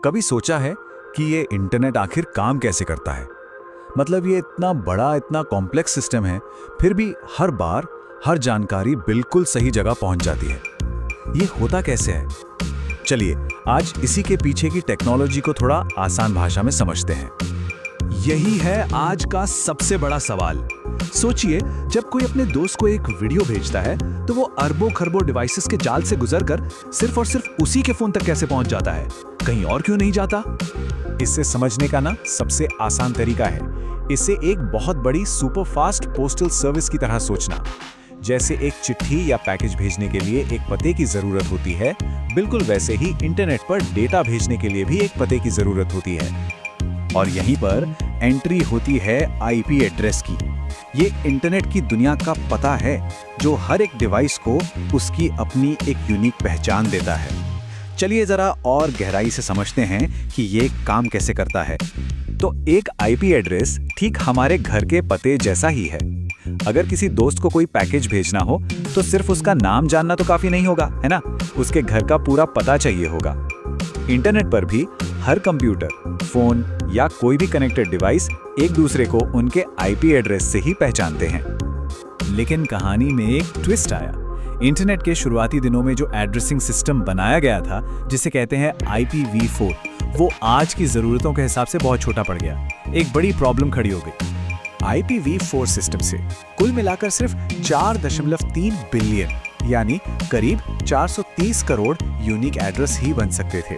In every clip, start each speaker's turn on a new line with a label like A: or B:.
A: कभी सोचा है कि ये इंटरनेट आखिर काम कैसे करता है? मतलब ये इतना बड़ा, इतना कॉम्प्लेक्स सिस्टम है, फिर भी हर बार हर जानकारी बिल्कुल सही जगह पहुंच जाती है। ये होता कैसे है? चलिए आज इसी के पीछे की टेक्नोलॉजी को थोड़ा आसान भाषा में समझते हैं। यही है आज का सबसे बड़ा सवाल। सोचिए, जब कोई अपने दोस्त को एक वीडियो भेजता है तो वो अरबों खरबों डिवाइसेस के जाल से गुजरकर सिर्फ और सिर्फ उसी के फोन तक कैसे पहुंच जाता है, कहीं और क्यों नहीं जाता? इसे समझने का सबसे आसान तरीका है इसे एक बहुत बड़ी सुपरफास्ट पोस्टल सर्विस की तरह सोचना। जैसे एक चिट्ठी या पैकेज भेजने के लिए एक पते की जरूरत होती है, बिल्कुल वैसे ही इंटरनेट पर डेटा भेजने के लिए भी एक पते की जरूरत होती है। और यहीं पर एंट्री होती है आईपी एड्रेस की। ये इंटरनेट की दुनिया का पता है जो हर एक डिवाइस को उसकी अपनी एक यूनिक पहचान देता है। चलिए जरा और गहराई से समझते हैं कि ये काम कैसे करता है। तो एक आईपी एड्रेस ठीक हमारे घर के पते जैसा ही है। अगर किसी दोस्त को कोई पैकेज भेजना हो तो सिर्फ उसका नाम जानना तो काफी नहीं होगा, है ना? उसके घर का पूरा पता चाहिए होगा। इंटरनेट पर भी हर कंप्यूटर, फोन या कोई भी कनेक्टेड डिवाइस एक दूसरे को उनके आईपी एड्रेस से ही पहचानते हैं। लेकिन कहानी में एक ट्विस्ट आया। इंटरनेट के शुरुआती दिनों में जो एड्रेसिंग सिस्टम बनाया गया था, जिसे कहते हैं IPv4, वो आज की जरूरतों के हिसाब से बहुत छोटा पड़ गया। एक बड़ी प्रॉब्लम खड़ी हो गई। IPv4 सिस्टम से कुल मिलाकर सिर्फ 4.3 बिलियन यानी करीब 430 करोड़ यूनिक एड्रेस ही बन सकते थे।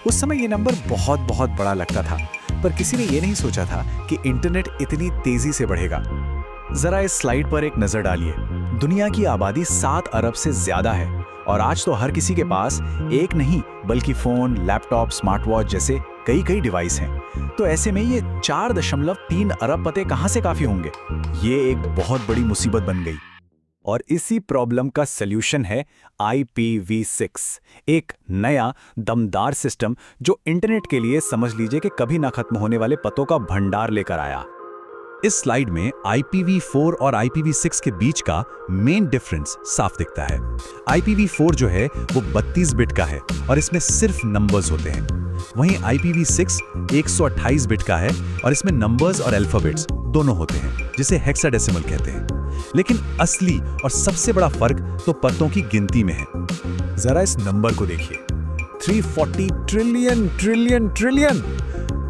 A: उस समय ये नंबर बहुत बहुत बड़ा लगता था, पर किसी ने ये नहीं सोचा था कि इंटरनेट इतनी तेजी से बढ़ेगा। जरा इस स्लाइड पर एक नजर डालिए। दुनिया की आबादी 7 अरब से ज्यादा है और आज तो हर किसी के पास एक नहीं बल्कि फोन, लैपटॉप, स्मार्ट वॉच जैसे कई कई डिवाइस हैं। तो ऐसे में ये 4.3 अरब पते कहां से काफी होंगे? ये एक बहुत बड़ी मुसीबत बन गई। और इसी प्रॉब्लम का सल्यूशन है IPv6, एक नया दमदार सिस्टम जो इंटरनेट के लिए समझ लीजिए कि कभी ना खत्म होने वाले पतों का भंडार लेकर आया। इस स्लाइड में IPv4 और IPv6 के बीच का मेन डिफरेंस साफ दिखता है। IPv4 जो है वो 32 बिट का है और इसमें सिर्फ नंबर्स होते हैं। वहीं IPv6 128 बिट का है और इसमें नंबर्स और अल्फाबेट्स दोनों होते हैं, जिसे हेक्साडेसिमल कहते हैं। लेकिन असली और सबसे बड़ा फर्क तो पतों की गिनती में है। जरा इस नंबर को देखिए, 340 ट्रिलियन ट्रिलियन ट्रिलियन।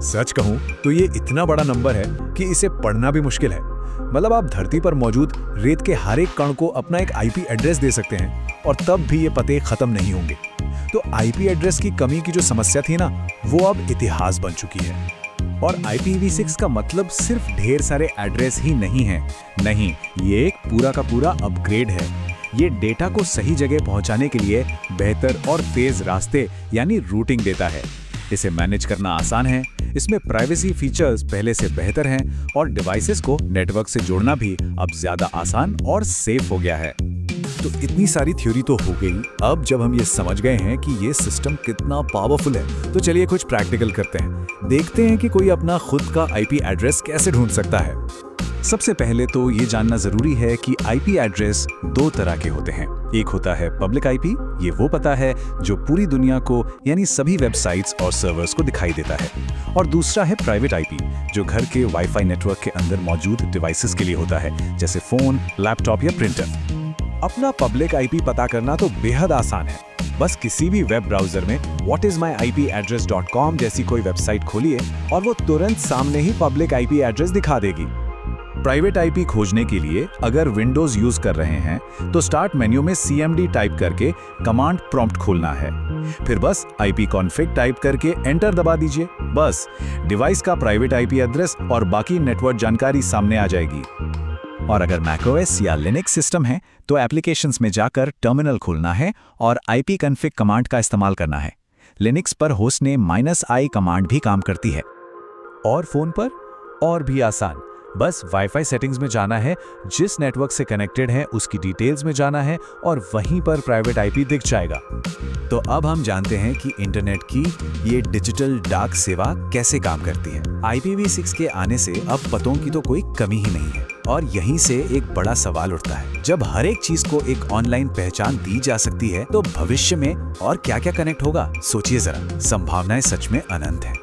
A: सच कहूं तो ये इतना बड़ा नंबर है कि इसे पढ़ना भी मुश्किल है। मतलब आप धरती पर मौजूद रेत के हर एक कण को अपना एक आईपी एड्रेस दे सकते हैं और तब भी ये पते खत्म नहीं होंगे। तो आईपी एड्रेस की कमी की जो समस्या थी ना, वो अब इतिहास बन चुकी है। और IPv6 का मतलब सिर्फ ढेर सारे एड्रेस ही नहीं है। नहीं, ये एक पूरा का पूरा अपग्रेड है। ये डेटा को सही जगह पहुंचाने के लिए बेहतर और तेज रास्ते यानी रूटिंग देता है। इसे मैनेज करना आसान है, इसमें प्राइवेसी फीचर्स पहले से बेहतर हैं और डिवाइसेस को नेटवर्क से जोड़ना भी अब ज्यादा आसान और सेफ हो गया है। तो इतनी सारी थ्योरी तो हो गई। अब जब हम ये समझ गए हैं कि ये सिस्टम कितना पावरफुल है, तो चलिए कुछ प्रैक्टिकल करते हैं। देखते हैं कि कोई अपना खुद का आईपी एड्रेस कैसे ढूंढ सकता है। सबसे पहले तो ये जानना जरूरी है कि आईपी एड्रेस 2 तरह के होते हैं। एक होता है पब्लिक आईपी, ये वो पता है जो पूरी दुनिया को यानी सभी वेबसाइट्स और सर्वर्स को दिखाई देता है। और दूसरा है प्राइवेट आईपी, जो घर के वाईफाई नेटवर्क के अंदर मौजूद डिवाइसेस के लिए होता है, जैसे फोन, लैपटॉप या प्रिंटर। अपना पब्लिक आईपी पता करना तो बेहद आसान है। बस किसी भी वेब ब्राउजर में whatismyipaddress.com जैसी कोई वेबसाइट खोलिए और वो तुरंत सामने ही पब्लिक आईपी एड्रेस दिखा देगी। प्राइवेट आईपी खोजने के लिए अगर विंडोज यूज कर रहे हैं तो स्टार्ट मेन्यू में CMD टाइप करके कमांड प्रॉम्प्ट खोलना है। फिर बस ipconfig टाइप करके एंटर दबा दीजिए। बस डिवाइस का प्राइवेट आईपी एड्रेस और बाकी नेटवर्क जानकारी सामने आ जाएगी। और अगर macOS या लिनक्स सिस्टम है तो एप्लीकेशंस में जाकर टर्मिनल खोलना है और ipconfig कमांड का इस्तेमाल करना है। लिनक्स पर होस्टनेम -i कमांड भी काम करती है। और फोन पर और भी आसान, बस वाईफाई सेटिंग्स में जाना है, जिस नेटवर्क से कनेक्टेड है उसकी डिटेल्स में जाना है और वहीं पर प्राइवेट आईपी दिख जाएगा। तो अब हम जानते हैं कि इंटरनेट की ये डिजिटल डाक सेवा कैसे काम करती है। IPv6 के आने से अब पतों की तो कोई कमी ही नहीं है। और यहीं से एक बड़ा सवाल उठता है, जब हर एक चीज को एक ऑनलाइन पहचान दी जा सकती है तो भविष्य में और क्या-क्या कनेक्ट होगा? सोचिए जरा, संभावनाएं सच में अनंत हैं।